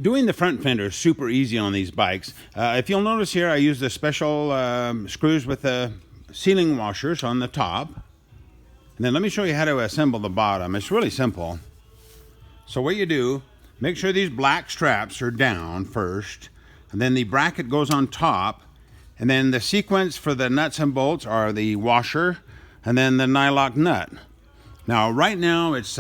Doing the front fender is super easy on these bikes. If you'll notice here, I use the special screws with the sealing washers on the top. And then let me show you how to assemble the bottom. It's really simple. So what you do, make sure these black straps are down first, and then the bracket goes on top, and then the sequence for the nuts and bolts are the washer and then the nylock nut. Now right now it's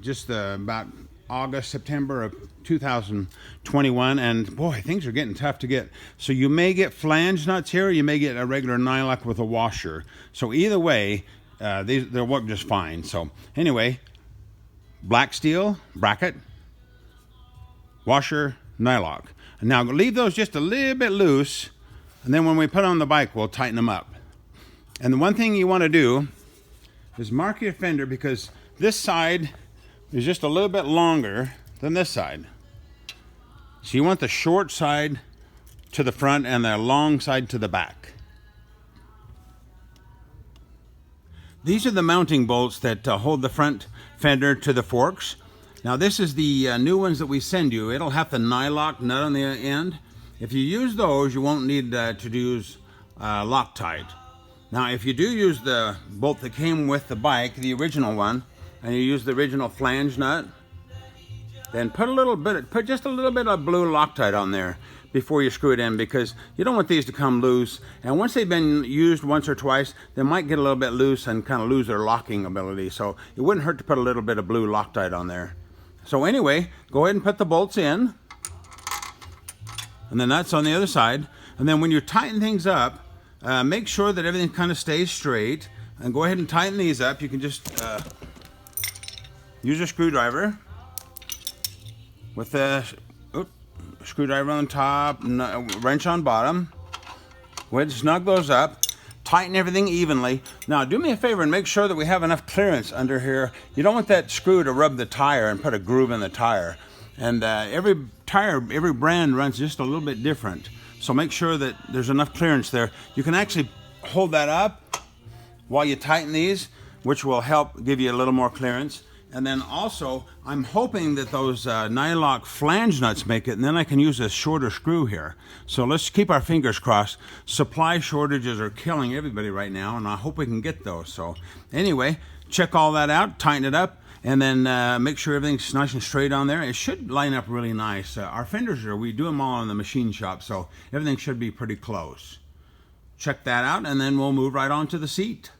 just about August, September of 2021, and boy, things are getting tough to get. So you may get flange nuts here, or you may get a regular nylock with a washer. So either way, they'll work just fine. So anyway, black steel bracket, washer, nylock. And now leave those just a little bit loose, and then when we put on the bike, we'll tighten them up. And the one thing you want to do is mark your fender, because this side is just a little bit longer than this side. So you want the short side to the front and the long side to the back. These are the mounting bolts that hold the front fender to the forks. Now this is the new ones that we send you. It'll have the nylock nut on the end. If you use those, you won't need to use Loctite. Now if you do use the bolt that came with the bike, the original one, and you use the original flange nut, then put just a little bit of blue Loctite on there before you screw it in, because you don't want these to come loose. And once they've been used once or twice, they might get a little bit loose and kind of lose their locking ability. So it wouldn't hurt to put a little bit of blue Loctite on there. So anyway, go ahead and put the bolts in, and the nuts on the other side. And then when you tighten things up, make sure that everything kind of stays straight, and go ahead and tighten these up. You can just use a screwdriver with a screwdriver on top, wrench on bottom. Go ahead and snug those up. Tighten everything evenly. Now do me a favor and make sure that we have enough clearance under here. You don't want that screw to rub the tire and put a groove in the tire. And every brand runs just a little bit different. So make sure that there's enough clearance there. You can actually hold that up while you tighten these, which will help give you a little more clearance. And then also, I'm hoping that those nylock flange nuts make it, and then I can use a shorter screw here. So let's keep our fingers crossed. Supply shortages are killing everybody right now, and I hope we can get those. So anyway, check all that out, tighten it up, and then make sure everything's nice and straight on there. It should line up really nice. Our fenders we do them all in the machine shop, so everything should be pretty close. Check that out, and then we'll move right on to the seat.